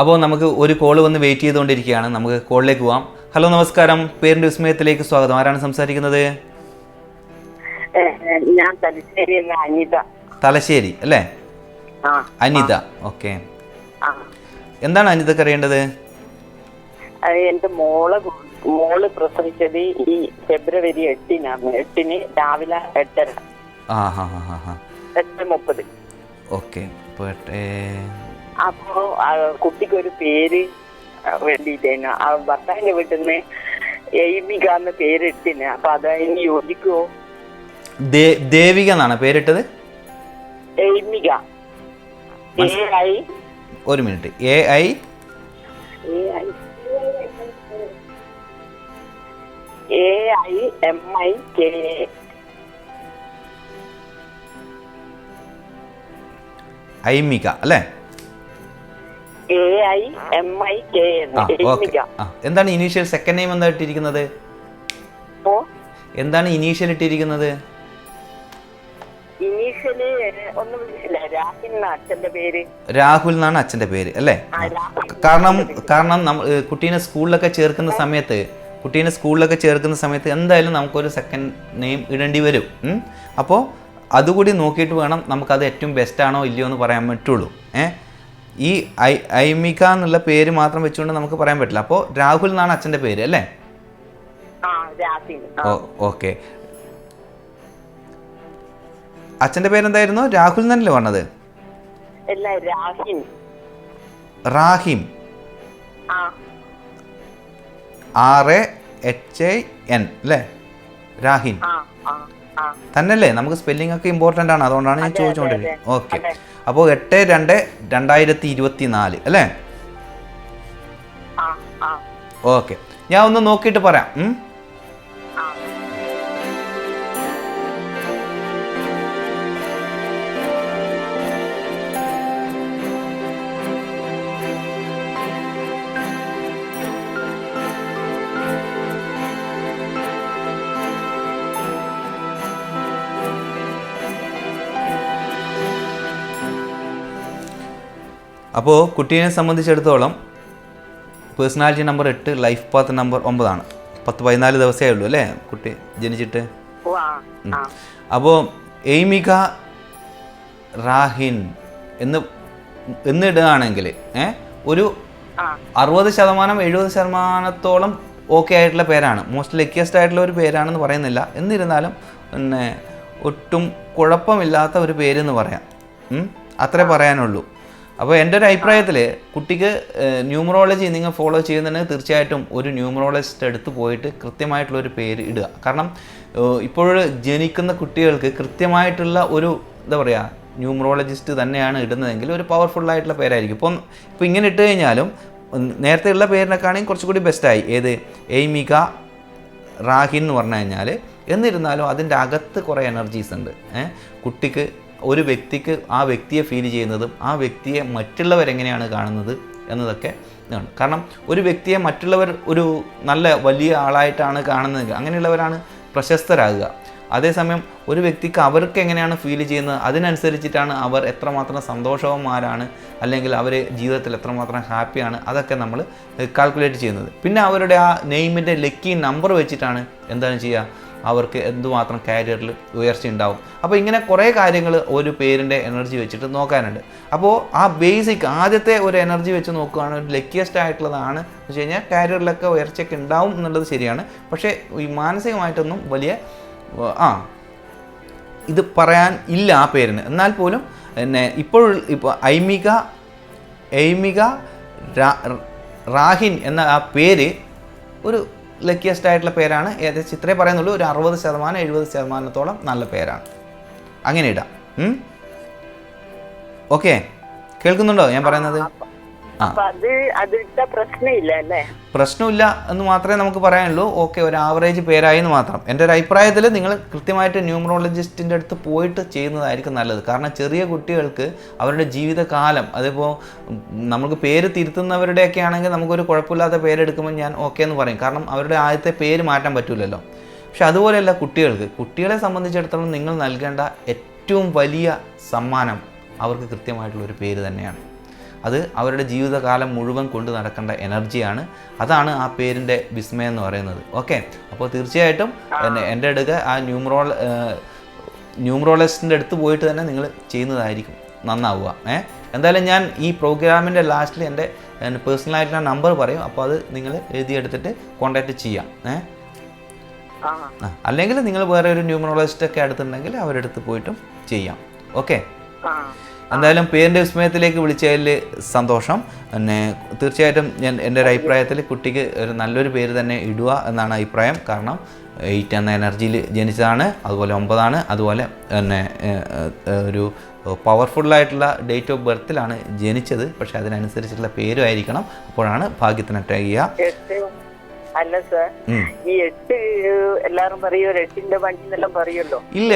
അപ്പോൾ നമുക്ക് ഒരു കോൾ വന്ന് വെയിറ്റ് ചെയ്തുകൊണ്ടിരിക്കുകയാണ്. നമുക്ക് കോളിലേക്ക് പോവാം. ഹലോ, നമസ്കാരം. പേരിൻ്റെ വിസ്മയത്തിലേക്ക് സ്വാഗതം. ആരാണ് സംസാരിക്കുന്നത്? ഞാൻ തലശ്ശേരി അനിത. തലശ്ശേരി അല്ലേ? അനിത. ഓക്കെ, എന്താണ് അനിതക്ക് അറിയേണ്ടത്? എന്റെ മോള് പ്രസവിച്ചത് ഈ ഫെബ്രുവരി 8-ന് രാവിലെ 8:30. 8:30. ഓക്കെ. അപ്പോ കുട്ടിക്കൊരു പേര് വേണ്ടിട്ടേനു. ഭർത്താവിന്റെ വീട്ടിൽ നിന്ന് എയ്മിക എന്ന പേരിട്ടിന്. അപ്പൊ അതിന് യോജിക്കുവോ? ദേവിക എന്നാണ് പേരിട്ടത്. എയ്മിക. ഒരു മിനിറ്റ്. AI ഐമിക അല്ലേ? എന്താണ് ഇനീഷ്യൽ സെക്കൻഡ് നെയിം എന്താ ഇട്ടിരിക്കുന്നത്? എന്താണ് ഇനീഷ്യൽ ഇട്ടിരിക്കുന്നത്? രാഹുൽ എന്നാണ് അച്ഛന്റെ പേര് അല്ലേ? കാരണം കുട്ടീനെ സ്കൂളിലൊക്കെ ചേർക്കുന്ന സമയത്ത് എന്തായാലും നമുക്കൊരു സെക്കൻഡ് നെയിം ഇടേണ്ടി വരും. അപ്പോൾ അതുകൂടി നോക്കിയിട്ട് വേണം നമുക്കത് ഏറ്റവും ബെസ്റ്റാണോ ഇല്ലയോ എന്ന് പറയാൻ പറ്റുള്ളൂ. ഈ ഐമിക എന്നുള്ള പേര് മാത്രം വെച്ചുകൊണ്ട് നമുക്ക് പറയാൻ പറ്റില്ല. അപ്പോൾ രാഹുൽ എന്നാണ് അച്ഛൻ്റെ പേര് അല്ലേ? ഓക്കെ. അച്ഛൻ്റെ പേരെന്തായിരുന്നു? രാഹുൽ എന്നല്ലേ പറഞ്ഞത്? റാഹിം. RAHIN അല്ലേ? രാഹിൻ തന്നെയല്ലേ? നമുക്ക് സ്പെല്ലിംഗ് ഒക്കെ ഇമ്പോർട്ടൻ്റ് ആണ്, അതുകൊണ്ടാണ് ഞാൻ ചോദിച്ചുകൊണ്ടിരിക്കുന്നത്. ഓക്കെ. അപ്പോൾ 8/2/2024 അല്ലേ? ഓക്കെ, ഞാൻ ഒന്ന് നോക്കിയിട്ട് പറയാം. അപ്പോൾ കുട്ടീനെ സംബന്ധിച്ചിടത്തോളം personality number 8, life path number 9 ആണ്. 14 ദിവസമേ ഉള്ളൂ അല്ലേ കുട്ടി ജനിച്ചിട്ട്? അപ്പോൾ എയ്മിക റാഹിൻ എന്നിടുകയാണെങ്കിൽ ഒരു 60%-70% ഓക്കെ ആയിട്ടുള്ള പേരാണ്. മോസ്റ്റ് ലക്കിയസ്റ്റ് ആയിട്ടുള്ള ഒരു പേരാണെന്ന് പറയുന്നില്ല. എന്നിരുന്നാലും പിന്നെ ഒട്ടും കുഴപ്പമില്ലാത്ത ഒരു പേരെന്ന് പറയാം. അത്രേ പറയാനുള്ളൂ. അപ്പോൾ എൻ്റെ ഒരു അഭിപ്രായത്തിൽ കുട്ടിക്ക് ന്യൂമറോളജി നിങ്ങൾ ഫോളോ ചെയ്യുന്നുണ്ടെങ്കിൽ തീർച്ചയായിട്ടും ഒരു ന്യൂമറോളജിസ്റ്റ് അടുത്ത് പോയിട്ട് കൃത്യമായിട്ടുള്ളൊരു പേര് ഇടുക. കാരണം ഇപ്പോൾ ജനിക്കുന്ന കുട്ടികൾക്ക് കൃത്യമായിട്ടുള്ള ഒരു എന്താ പറയുക ന്യൂമറോളജിസ്റ്റ് തന്നെയാണ് ഇടുന്നതെങ്കിൽ ഒരു പവർഫുള്ളായിട്ടുള്ള പേരായിരിക്കും. ഇപ്പോൾ ഇങ്ങനെ ഇട്ട് കഴിഞ്ഞാലും നേരത്തെ ഉള്ള പേരിനൊക്കെയാണെങ്കിൽ കുറച്ചുകൂടി ബെസ്റ്റായി. ഏത് എയ്മിക റാഹിൻ എന്ന് പറഞ്ഞു കഴിഞ്ഞാൽ. എന്നിരുന്നാലും അതിൻ്റെ അകത്ത് കുറേ എനർജീസ് ഉണ്ട്. കുട്ടിക്ക് ഒരു വ്യക്തിക്ക് ആ വ്യക്തിയെ ഫീൽ ചെയ്യുന്നതും ആ വ്യക്തിയെ മറ്റുള്ളവരെങ്ങനെയാണ് കാണുന്നത് എന്നതൊക്കെ ആണ്. കാരണം ഒരു വ്യക്തിയെ മറ്റുള്ളവർ ഒരു നല്ല വലിയ ആളായിട്ടാണ് കാണുന്നതെങ്കിൽ അങ്ങനെയുള്ളവരാണ് പ്രശസ്തരാകുക. അതേസമയം ഒരു വ്യക്തിക്ക് അവർക്ക് എങ്ങനെയാണ് ഫീൽ ചെയ്യുന്നത് അതിനനുസരിച്ചിട്ടാണ് അവർ എത്രമാത്രം സന്തോഷവന്മാരാണ്, അല്ലെങ്കിൽ അവർ ജീവിതത്തിൽ എത്രമാത്രം ഹാപ്പിയാണ്, അതൊക്കെ നമ്മൾ കാൽക്കുലേറ്റ് ചെയ്യുന്നത്. പിന്നെ അവരുടെ ആ നെയിമിൻ്റെ ലക്കി നമ്പർ വെച്ചിട്ടാണ് എന്താണ് ചെയ്യുക, അവർക്ക് എന്തുമാത്രം കാരിയറിൽ ഉയർച്ച ഉണ്ടാവും. അപ്പോൾ ഇങ്ങനെ കുറേ കാര്യങ്ങൾ ഒരു പേരിൻ്റെ എനർജി വെച്ചിട്ട് നോക്കാനുണ്ട്. അപ്പോൾ ആ ബേസിക് ആദ്യത്തെ ഒരു എനർജി വെച്ച് നോക്കുകയാണ് ഒരു ലക്കിയസ്റ്റ് ആയിട്ടുള്ളതാണ് എന്ന് വെച്ച് കഴിഞ്ഞാൽ കാരിയറിലൊക്കെ ഉയർച്ചയൊക്കെ ഉണ്ടാവും എന്നുള്ളത് ശരിയാണ്. പക്ഷേ ഈ മാനസികമായിട്ടൊന്നും വലിയ ഇത് പറയാൻ ഇല്ല ആ പേരിന്. എന്നാൽ പോലും ഇപ്പോൾ എയ്മിക റാഹിൻ എന്ന ആ പേര് ഒരു ലക്കിയസ്റ്റ് ആയിട്ടുള്ള പേരാണ്. ഏകദേശം ഇത്രേ പറയുന്നുള്ളൂ. ഒരു 60%-70% നല്ല പേരാണ്. അങ്ങനെ ഇടാം. ഓക്കെ, കേൾക്കുന്നുണ്ടോ ഞാൻ പറയുന്നത്? പ്രശ്നമില്ല എന്ന് മാത്രമേ നമുക്ക് പറയാനുള്ളൂ. ഓക്കെ, ഒരു ആവറേജ് പേരായി എന്ന് മാത്രം. എൻ്റെ ഒരു അഭിപ്രായത്തിൽ നിങ്ങൾ കൃത്യമായിട്ട് ന്യൂമറോളജിസ്റ്റിൻ്റെ അടുത്ത് പോയിട്ട് ചെയ്യുന്നതായിരിക്കും നല്ലത്. കാരണം ചെറിയ കുട്ടികൾക്ക് അവരുടെ ജീവിതകാലം, അതിപ്പോൾ നമുക്ക് പേര് തിരുത്തുന്നവരുടെയൊക്കെ ആണെങ്കിൽ നമുക്കൊരു കുഴപ്പമില്ലാത്ത പേരെടുക്കുമ്പോൾ ഞാൻ ഓക്കെ എന്ന് പറയും. കാരണം അവരുടെ ആദ്യത്തെ പേര് മാറ്റാൻ പറ്റില്ലല്ലോ. പക്ഷെ അതുപോലെയല്ല കുട്ടികളെ സംബന്ധിച്ചിടത്തോളം നിങ്ങൾ നൽകേണ്ട ഏറ്റവും വലിയ സമ്മാനം അവർക്ക് കൃത്യമായിട്ടുള്ളൊരു പേര് തന്നെയാണ്. അത് അവരുടെ ജീവിതകാലം മുഴുവൻ കൊണ്ട് നടക്കേണ്ട എനർജിയാണ്. അതാണ് ആ പേരിൻ്റെ വിസ്മയം എന്ന് പറയുന്നത്. ഓക്കെ, അപ്പോൾ തീർച്ചയായിട്ടും എൻ്റെ അടുക്ക ആ ന്യൂമറോളജിസ്റ്റിൻ്റെ അടുത്ത് പോയിട്ട് തന്നെ നിങ്ങൾ ചെയ്യുന്നതായിരിക്കും നന്നാവുക. എന്തായാലും ഞാൻ ഈ പ്രോഗ്രാമിൻ്റെ ലാസ്റ്റിൽ എൻ്റെ പേഴ്സണലായിട്ടുള്ള നമ്പർ പറയും. അപ്പോൾ അത് നിങ്ങൾ എഴുതിയെടുത്തിട്ട് കോൺടാക്റ്റ് ചെയ്യാം. അല്ലെങ്കിൽ നിങ്ങൾ വേറെ ഒരു ന്യൂമറോളജിസ്റ്റൊക്കെ അടുത്തുണ്ടെങ്കിൽ അവരുടെ അടുത്ത് പോയിട്ടും ചെയ്യാം. ഓക്കെ, എന്തായാലും പേരിൻ്റെ വിസ്മയത്തിലേക്ക് വിളിച്ചതിൽ സന്തോഷം. പിന്നെ തീർച്ചയായിട്ടും ഞാൻ എൻ്റെ ഒരു അഭിപ്രായത്തിൽ കുട്ടിക്ക് ഒരു നല്ലൊരു പേര് തന്നെ ഇടുക എന്നാണ് അഭിപ്രായം. കാരണം 8 എന്ന എനർജിയിൽ ജനിച്ചതാണ്, അതുപോലെ 9 ആണ്, അതുപോലെ പിന്നെ ഒരു പവർഫുള്ളായിട്ടുള്ള ഡേറ്റ് ഓഫ് ബർത്തിലാണ് ജനിച്ചത്. പക്ഷെ അതിനനുസരിച്ചുള്ള പേരും ആയിരിക്കണം, അപ്പോഴാണ് ഭാഗ്യത്തിനട്ടുക. അല്ല സാർ, ഈ 8 എല്ലാരും പറയോ 8ന്റെ പണിന്നെല്ലാം പറയുമല്ലോ. ഇല്ല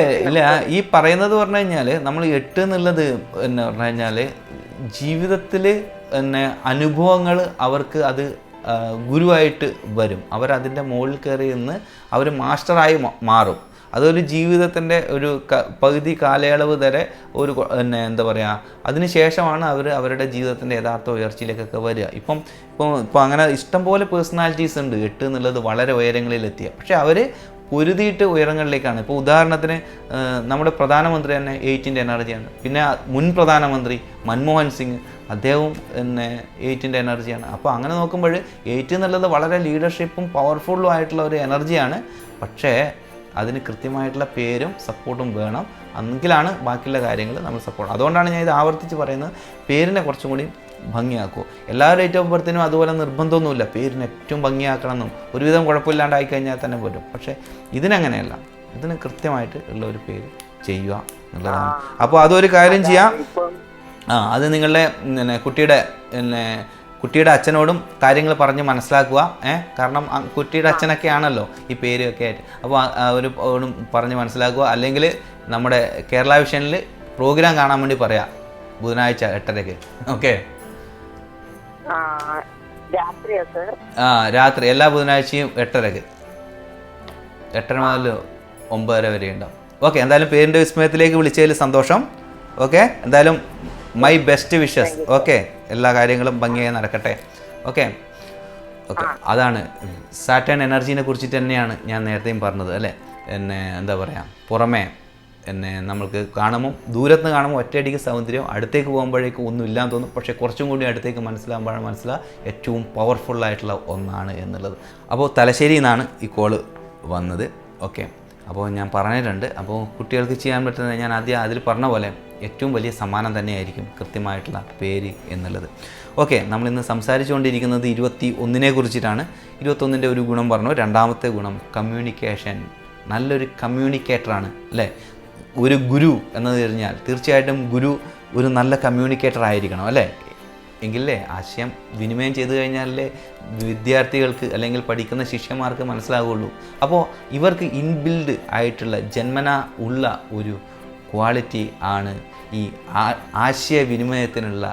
ഈ പറയുന്നത് പറഞ്ഞു കഴിഞ്ഞാൽ നമ്മൾ 8 എന്നുള്ളത് എന്ന് പറഞ്ഞു കഴിഞ്ഞാൽ ജീവിതത്തിൽ പിന്നെ അനുഭവങ്ങൾ അവർക്ക് അത് ഗുരുവായിട്ട് വരും. അവരതിൻ്റെ മുകളിൽ കയറി നിന്ന് അവർ മാസ്റ്ററായി മാറും. അതൊരു ജീവിതത്തിൻ്റെ ഒരു പകുതി കാലയളവ് വരെ ഒരു പിന്നെ എന്താ പറയുക, അതിന് ശേഷമാണ് അവർ അവരുടെ ജീവിതത്തിൻ്റെ യഥാർത്ഥ ഉയർച്ചയിലേക്കൊക്കെ വരിക. ഇപ്പോൾ അങ്ങനെ ഇഷ്ടംപോലെ പേഴ്സണാലിറ്റീസ് ഉണ്ട് 8 എന്നുള്ളത് വളരെ ഉയരങ്ങളിലെത്തിയ. പക്ഷേ അവർ പൊരുതിയിട്ട് ഉയരങ്ങളിലേക്കാണ്. ഇപ്പോൾ ഉദാഹരണത്തിന് നമ്മുടെ പ്രധാനമന്ത്രി തന്നെ 8ൻ്റെ എനർജിയാണ്. പിന്നെ മുൻ പ്രധാനമന്ത്രി മൻമോഹൻ സിംഗ്, അദ്ദേഹവും പിന്നെ 8ൻ്റെ എനർജിയാണ്. അപ്പോൾ അങ്ങനെ നോക്കുമ്പോൾ 8 എന്നുള്ളത് വളരെ ലീഡർഷിപ്പും പവർഫുള്ളും ആയിട്ടുള്ള ഒരു എനർജിയാണ്. പക്ഷേ അതിന് കൃത്യമായിട്ടുള്ള പേരും സപ്പോർട്ടും വേണം, എങ്കിലാണ് ബാക്കിയുള്ള കാര്യങ്ങൾ നമ്മൾ സപ്പോർട്ട്. അതുകൊണ്ടാണ് ഞാൻ ഇത് ആവർത്തിച്ച് പറയുന്നത്, പേരിനെ കുറച്ചും കൂടി ഭംഗിയാക്കൂ. എല്ലാ ഡേറ്റ് ഓഫ് ബർത്തിനും അതുപോലെ നിർബന്ധമൊന്നുമില്ല പേരിന് ഏറ്റവും ഭംഗിയാക്കണമെന്നും. ഒരുവിധം കുഴപ്പമില്ലാണ്ടായി കഴിഞ്ഞാൽ തന്നെ പറ്റും. പക്ഷേ ഇതിനങ്ങനെയല്ല, ഇതിന് കൃത്യമായിട്ട് ഉള്ള ഒരു പേര് ചെയ്യുക എന്നുള്ളതാണ്. അപ്പോൾ അതൊരു കാര്യം ചെയ്യാം. അത് നിങ്ങളുടെ കുട്ടിയുടെ അച്ഛനോടും കാര്യങ്ങൾ പറഞ്ഞ് മനസ്സിലാക്കുക. കാരണം കുട്ടിയുടെ അച്ഛനൊക്കെ ആണല്ലോ ഈ പേരൊക്കെ ആയിട്ട്. അപ്പോൾ അവരോടും പറഞ്ഞ് മനസ്സിലാക്കുക. അല്ലെങ്കിൽ നമ്മുടെ കേരള വിഷനിൽ പ്രോഗ്രാം കാണാൻ വേണ്ടി പറയാം ബുധനാഴ്ച 8:30. ഓക്കെ, രാത്രി എല്ലാ ബുധനാഴ്ചയും 8:30, 8:30 മുതൽ 9:30 വരെ ഉണ്ടാവും. ഓക്കെ, എന്തായാലും പേരിൻ്റെ വിസ്മയത്തിലേക്ക് വിളിച്ചതിൽ സന്തോഷം. ഓക്കെ, എന്തായാലും മൈ ബെസ്റ്റ് വിഷസ്. ഓക്കെ, എല്ലാ കാര്യങ്ങളും ഭംഗിയായി നടക്കട്ടെ. ഓക്കെ, അതാണ് സാറ്റേൺ എനർജീനെ കുറിച്ചിട്ട് തന്നെയാണ് ഞാൻ നേരത്തെയും പറഞ്ഞത് അല്ലേ. എന്താ പറയുക, പുറമേ നമ്മൾക്ക് കാണുമ്പോൾ ദൂരത്ത് കാണുമ്പോൾ ഒറ്റയടിക്ക് സൗന്ദര്യം, അടുത്തേക്ക് പോകുമ്പോഴേക്കും ഒന്നും ഇല്ലാന്ന് തോന്നും. പക്ഷേ കുറച്ചും കൂടി അടുത്തേക്ക് മനസ്സിലാകുമ്പോഴാണ് ഏറ്റവും പവർഫുള്ളായിട്ടുള്ള ഒന്നാണ് എന്നുള്ളത്. അപ്പോൾ തലശ്ശേരിയിൽ നിന്നാണ് ഈ കോള് വന്നത്. ഓക്കെ, അപ്പോൾ ഞാൻ പറഞ്ഞിട്ടുണ്ട്. അപ്പോൾ കുട്ടികൾക്ക് ചെയ്യാൻ പറ്റുന്നത് ഞാൻ ആദ്യം അതിൽ പറഞ്ഞ പോലെ ഏറ്റവും വലിയ സമ്മാനം തന്നെയായിരിക്കും കൃത്യമായിട്ടുള്ള പേര് എന്നുള്ളത്. ഓക്കെ, നമ്മളിന്ന് സംസാരിച്ചുകൊണ്ടിരിക്കുന്നത് 21-നെ കുറിച്ചിട്ടാണ്. 21-ൻ്റെ ഒരു ഗുണം പറഞ്ഞു. രണ്ടാമത്തെ ഗുണം കമ്മ്യൂണിക്കേഷൻ. നല്ലൊരു കമ്മ്യൂണിക്കേറ്ററാണ് അല്ലേ. ഒരു ഗുരു എന്ന് പറഞ്ഞാൽ തീർച്ചയായിട്ടും ഗുരു ഒരു നല്ല കമ്മ്യൂണിക്കേറ്റർ ആയിരിക്കണം അല്ലേ. എങ്കിലേ ആശയം വിനിമയം ചെയ്തു കഴിഞ്ഞാലേ വിദ്യാർത്ഥികൾക്ക് അല്ലെങ്കിൽ പഠിക്കുന്ന ശിഷ്യന്മാർക്ക് മനസ്സിലാവുകയുള്ളൂ. അപ്പോൾ ഇവർക്ക് ഇൻബിൽഡ് ആയിട്ടുള്ള ജന്മന ഉള്ള ഒരു ക്വാളിറ്റി ആണ് ഈ ആശയവിനിമയത്തിനുള്ള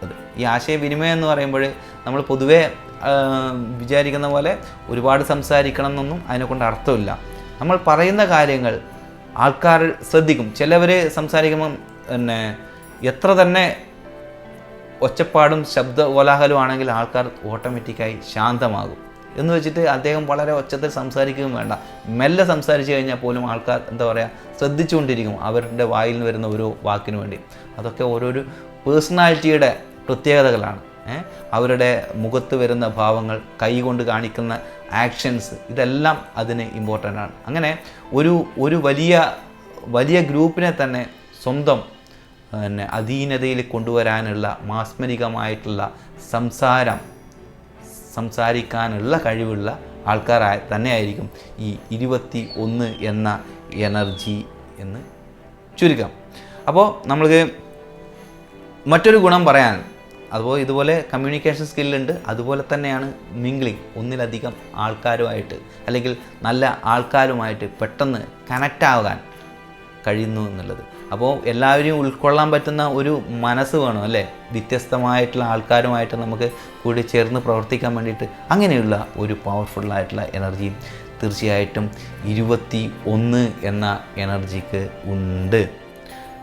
അത്. ഈ ആശയവിനിമയം എന്ന് പറയുമ്പോൾ നമ്മൾ പൊതുവേ വിചാരിക്കുന്ന പോലെ ഒരുപാട് സംസാരിക്കണം എന്നൊന്നും അതിനെക്കൊണ്ട് അർത്ഥമില്ല. നമ്മൾ പറയുന്ന കാര്യങ്ങൾ ആൾക്കാർ ശ്രദ്ധിക്കും. ചിലവർ സംസാരിക്കുമ്പം എത്ര തന്നെ ഒച്ചപ്പാടും ശബ്ദ കോലാഹലമാണെങ്കിൽ ആൾക്കാർ ഓട്ടോമാറ്റിക്കായി ശാന്തമാകും. എന്ന് വെച്ചിട്ട് അദ്ദേഹം വളരെ ഒച്ചത്തിൽ സംസാരിക്കുകയും വേണ്ട, മെല്ലെ സംസാരിച്ചു കഴിഞ്ഞാൽ പോലും ആൾക്കാർ എന്താ പറയുക ശ്രദ്ധിച്ചുകൊണ്ടിരിക്കും അവരുടെ വായിൽ നിന്ന് വരുന്ന ഓരോ വാക്കിനു വേണ്ടി. അതൊക്കെ ഓരോരോ പേഴ്സണാലിറ്റിയുടെ പ്രത്യേകതകളാണ്. അവരുടെ മുഖത്ത് വരുന്ന ഭാവങ്ങൾ, കൈ കൊണ്ട് കാണിക്കുന്ന ആക്ഷൻസ്, ഇതെല്ലാം അതിന് ഇമ്പോർട്ടൻ്റ് ആണ്. അങ്ങനെ ഒരു വലിയ ഗ്രൂപ്പിനെ തന്നെ സ്വന്തം അധീനതയിൽ കൊണ്ടുവരാനുള്ള മാസ്മരികമായിട്ടുള്ള സംസാരിക്കാനുള്ള കഴിവുള്ള ആൾക്കാരായി തന്നെയായിരിക്കും ഈ 21 എന്ന എനർജി എന്ന് ചുരുക്കം. അപ്പോൾ നമ്മൾക്ക് മറ്റൊരു ഗുണം പറയാൻ, അതുപോലെ ഇതുപോലെ കമ്മ്യൂണിക്കേഷൻ സ്കില്ലുണ്ട്. അതുപോലെ തന്നെയാണ് മിംഗ്ലിങ്, ഒന്നിലധികം ആൾക്കാരുമായിട്ട് അല്ലെങ്കിൽ നല്ല ആൾക്കാരുമായിട്ട് പെട്ടെന്ന് കണക്റ്റ് ആകാൻ കഴിയുന്നു എന്നുള്ളത്. അപ്പോൾ എല്ലാവരെയും ഉൾക്കൊള്ളാൻ പറ്റുന്ന ഒരു മനസ്സ് വേണം അല്ലേ, വ്യത്യസ്തമായിട്ടുള്ള ആൾക്കാരുമായിട്ട് നമുക്ക് കൂടി ചേർന്ന് പ്രവർത്തിക്കാൻ വേണ്ടിയിട്ട്. അങ്ങനെയുള്ള ഒരു പവർഫുള്ളായിട്ടുള്ള എനർജി തീർച്ചയായിട്ടും 21 എന്ന എനർജിക്ക് ഉണ്ട്.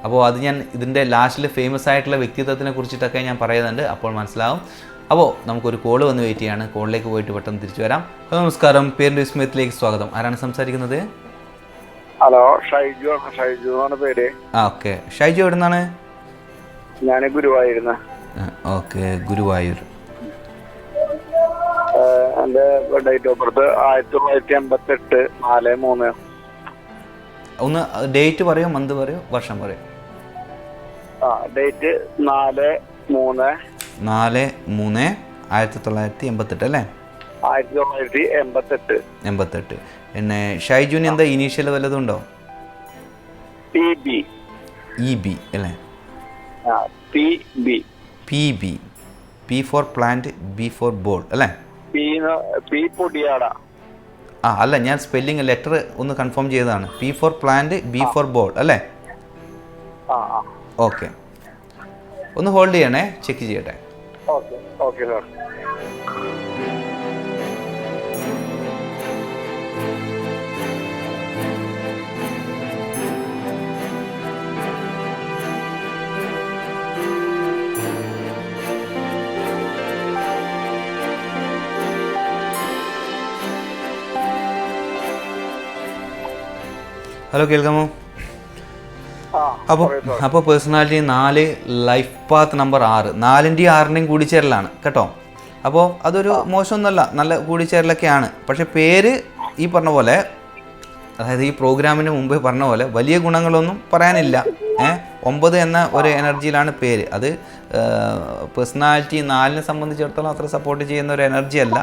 അപ്പോൾ അത് ഞാൻ ഇതിൻ്റെ ലാസ്റ്റിൽ ഫേമസ് ആയിട്ടുള്ള വ്യക്തിത്വത്തിനെ കുറിച്ചിട്ടൊക്കെ ഞാൻ പറയുന്നുണ്ട്, അപ്പോൾ മനസ്സിലാവും. അപ്പോൾ നമുക്കൊരു കോള് വന്ന് വെയിറ്റ് ചെയ്യാണ്. കോളിലേക്ക് പോയിട്ട് പെട്ടെന്ന് തിരിച്ചു വരാം. ഹലോ, നമസ്കാരം. പേരിൻ്റെ വിസ്മയത്തിലേക്ക് സ്വാഗതം. ആരാണ് സംസാരിക്കുന്നത്? ഹലോ, ഷൈജു ആണ്. ഷൈജു എന്നാണ് പേര്. ഓക്കെ. ഷൈജു എവിടെ നിന്നാണ്? ഞാൻ ഗുരുവായൂരുന്ന. ഓക്കെ, ഗുരുവായൂർ. എൻ്റെ ഡേറ്റ് ഓഫ് ബർത്ത് 1988 4/3. ഒന്ന് ഡേറ്റ് പറയോ, മന്ത് പറയോ, വർഷം പറയോ? ഡേറ്റ് 4/3/1988 അല്ലേ? 1988. പിന്നെ ഷൈജുവിന് എന്താ ഇനീഷ്യൽ വല്ലതും ഉണ്ടോ? PB അല്ലേ? PB. P for plant, B for ball അല്ലേ? P പൊടിയാട. അല്ല, ഞാൻ സ്പെല്ലിംഗ് ലെറ്റർ ഒന്ന് കൺഫേം ചെയ്തതാണ്. P for plant, B for ball അല്ലേ? ഓക്കെ, ഒന്ന് ഹോൾഡ് ചെയ്യണേ, ചെക്ക് ചെയ്യട്ടെ. Okay sir. ഹലോ, കേൾക്കാമോ? അപ്പോൾ പേഴ്സണാലിറ്റി 4, ലൈഫ് പാത്ത് നമ്പർ 6. 4ൻ്റെയും 6ൻ്റെയും കൂടിച്ചേരലാണ് കേട്ടോ. അപ്പോൾ അതൊരു മോശമൊന്നുമല്ല, നല്ല കൂടിച്ചേരലൊക്കെയാണ്. പക്ഷേ പേര് ഈ പറഞ്ഞ പോലെ, അതായത് ഈ പ്രോഗ്രാമിന് മുമ്പ് പറഞ്ഞ പോലെ വലിയ ഗുണങ്ങളൊന്നും പറയാനില്ല. 9 എന്ന ഒരു എനർജിയിലാണ് പേര്. അത് പേഴ്സണാലിറ്റി 4നെ സംബന്ധിച്ചിടത്തോളം അത്ര സപ്പോർട്ട് ചെയ്യുന്ന ഒരു എനർജി അല്ല.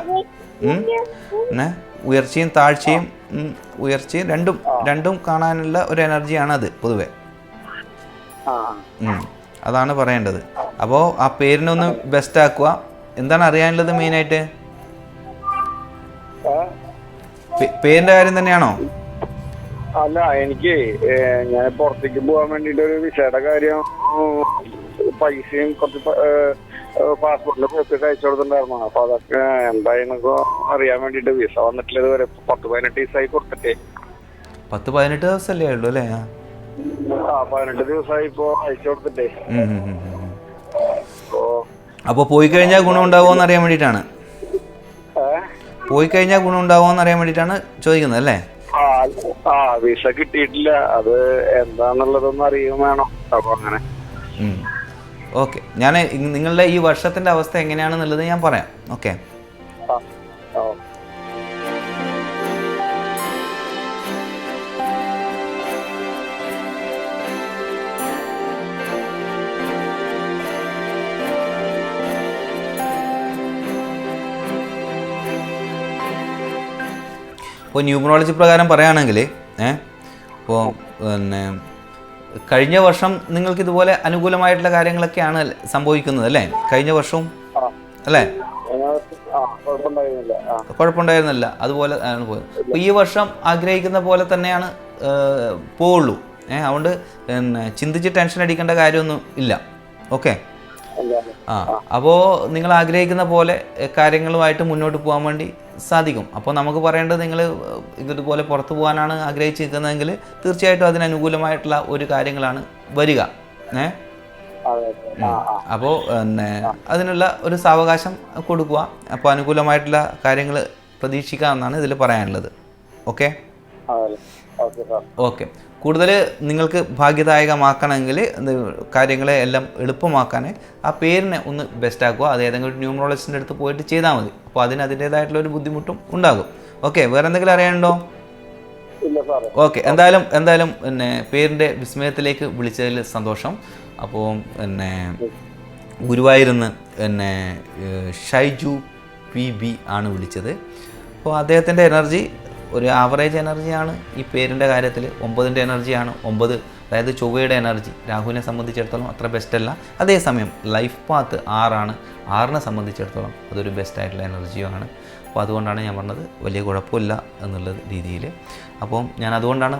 പിന്നെ ഉയർച്ചയും താഴ്ചയും ഉയർച്ചയും രണ്ടും കാണാനുള്ള ഒരു എനർജിയാണ് അത് പൊതുവെ. അതാണ് പറയേണ്ടത്. അപ്പോൾ ആ പേരിനൊന്ന് ബെസ്റ്റ് ആക്കുക. എന്താണ് അറിയാനുള്ളത് മെയിനായിട്ട്? പേരിൻ്റെ കാര്യം തന്നെയാണോ? അല്ല, എനിക്ക് ഞാൻ പുറത്തേക്ക് പോകാൻ വേണ്ടിട്ട് ഒരു വിസയുടെ കാര്യം, പൈസയും കുറച്ച് പാസ്പോർട്ടിന്റെ കോപ്പി അയച്ചു കൊടുത്തിട്ടുണ്ടായിരുന്നു. അപ്പൊ അതൊക്കെ എന്തായെന്നൊക്കെ അറിയാൻ വേണ്ടിട്ട് വിസ വന്നിട്ടില്ല ഇതുവരെ. 10-18 ദിവസമായി കൊടുത്തിട്ടേ. 10-18 ദിവസമല്ലേ ഉള്ളൂ അല്ലേ? 18 ദിവസമായി ഇപ്പൊ അയച്ചു കൊടുത്തിട്ടേ. അപ്പോൾ പോയി കഴിഞ്ഞാൽ ഗുണം ഉണ്ടാവുമോന്ന് അറിയാൻ വേണ്ടിയിട്ടാണ്. പോയി കഴിഞ്ഞാൽ ഗുണം ഉണ്ടാവുമോന്ന് അറിയാൻ വേണ്ടിയിട്ടാണ് ചോദിക്കുന്നത് അല്ലേ? വിസ കിട്ടിയിട്ടില്ല. അത് എന്താന്നുള്ളതൊന്നും അറിയാൻ വേണം. അപ്പൊ അങ്ങനെ. ഓക്കെ, ഞാൻ നിങ്ങളുടെ ഈ വർഷത്തിൻ്റെ അവസ്ഥ എങ്ങനെയാണെന്നുള്ളത് ഞാൻ പറയാം. ഓക്കെ. ഇപ്പോൾ ന്യൂമറോളജി പ്രകാരം പറയുകയാണെങ്കിൽ ഇപ്പോൾ പിന്നെ കഴിഞ്ഞ വർഷം നിങ്ങൾക്ക് ഇതുപോലെ അനുകൂലമായിട്ടുള്ള കാര്യങ്ങളൊക്കെയാണ് സംഭവിക്കുന്നത് അല്ലേ? കഴിഞ്ഞ വർഷവും അല്ലേ? കുഴപ്പമുണ്ടായിരുന്നില്ല. അതുപോലെ ആണ് പോയത്. അപ്പോൾ ഈ വർഷം ആഗ്രഹിക്കുന്ന പോലെ തന്നെയാണ് പോവുള്ളൂ. അതുകൊണ്ട് പിന്നെ ചിന്തിച്ച് ടെൻഷൻ അടിക്കേണ്ട കാര്യമൊന്നും ഇല്ല. ഓക്കെ. അപ്പോൾ നിങ്ങൾ ആഗ്രഹിക്കുന്ന പോലെ കാര്യങ്ങളുമായിട്ട് മുന്നോട്ട് പോകാൻ വേണ്ടി സാധിക്കും. അപ്പോൾ നമുക്ക് പറയേണ്ടത്, നിങ്ങൾ ഇതുപോലെ പുറത്തു പോകാനാണ് ആഗ്രഹിച്ചിരിക്കുന്നതെങ്കിൽ തീർച്ചയായിട്ടും അതിനനുകൂലമായിട്ടുള്ള ഒരു കാര്യങ്ങളാണ് വരിക. അപ്പോൾ പിന്നെ അതിനുള്ള ഒരു സാവകാശം കൊടുക്കുക. അപ്പോൾ അനുകൂലമായിട്ടുള്ള കാര്യങ്ങൾ പ്രതീക്ഷിക്കാമെന്നാണ് ഇതിൽ പറയാനുള്ളത്. ഓക്കെ. ഓക്കെ. കൂടുതൽ നിങ്ങൾക്ക് ഭാഗ്യദായകമാക്കണമെങ്കിൽ കാര്യങ്ങളെ എല്ലാം എളുപ്പമാക്കാൻ ആ പേരിനെ ഒന്ന് ബെസ്റ്റ് ആക്കുക. അത് ഏതെങ്കിലും ന്യൂമറോളജിസ്റ്റിൻ്റെ അടുത്ത് പോയിട്ട് ചെയ്താൽ മതി. അപ്പോൾ അതിൻ്റേതായിട്ടുള്ള ഒരു ബുദ്ധിമുട്ടും ഉണ്ടാകും. ഓക്കെ. വേറെ എന്തെങ്കിലും അറിയാനുണ്ടോ? ഓക്കെ. എന്തായാലും പിന്നെ പേരിൻ്റെ വിസ്മയത്തിലേക്ക് വിളിച്ചതിൽ സന്തോഷം. അപ്പോൾ പിന്നെ ഗുരുവായൂരിന്ന് പിന്നെ ഷൈജു PB ആണ് വിളിച്ചത്. അപ്പോൾ അദ്ദേഹത്തിൻ്റെ എനർജി ഒരു ആവറേജ് എനർജിയാണ് ഈ പേരിൻ്റെ കാര്യത്തിൽ. 9ൻ്റെ എനർജിയാണ്. 9 അതായത് ചൊവ്വയുടെ എനർജി രാഹുവിനെ സംബന്ധിച്ചിടത്തോളം അത്ര ബെസ്റ്റല്ല. അതേസമയം ലൈഫ് പാത്ത് 6 6നെ സംബന്ധിച്ചിടത്തോളം അതൊരു ബെസ്റ്റായിട്ടുള്ള എനർജിയുമാണ്. അപ്പോൾ അതുകൊണ്ടാണ് ഞാൻ പറഞ്ഞത് വലിയ കുഴപ്പമില്ല എന്നുള്ള രീതിയിൽ. അപ്പോൾ ഞാൻ അതുകൊണ്ടാണ്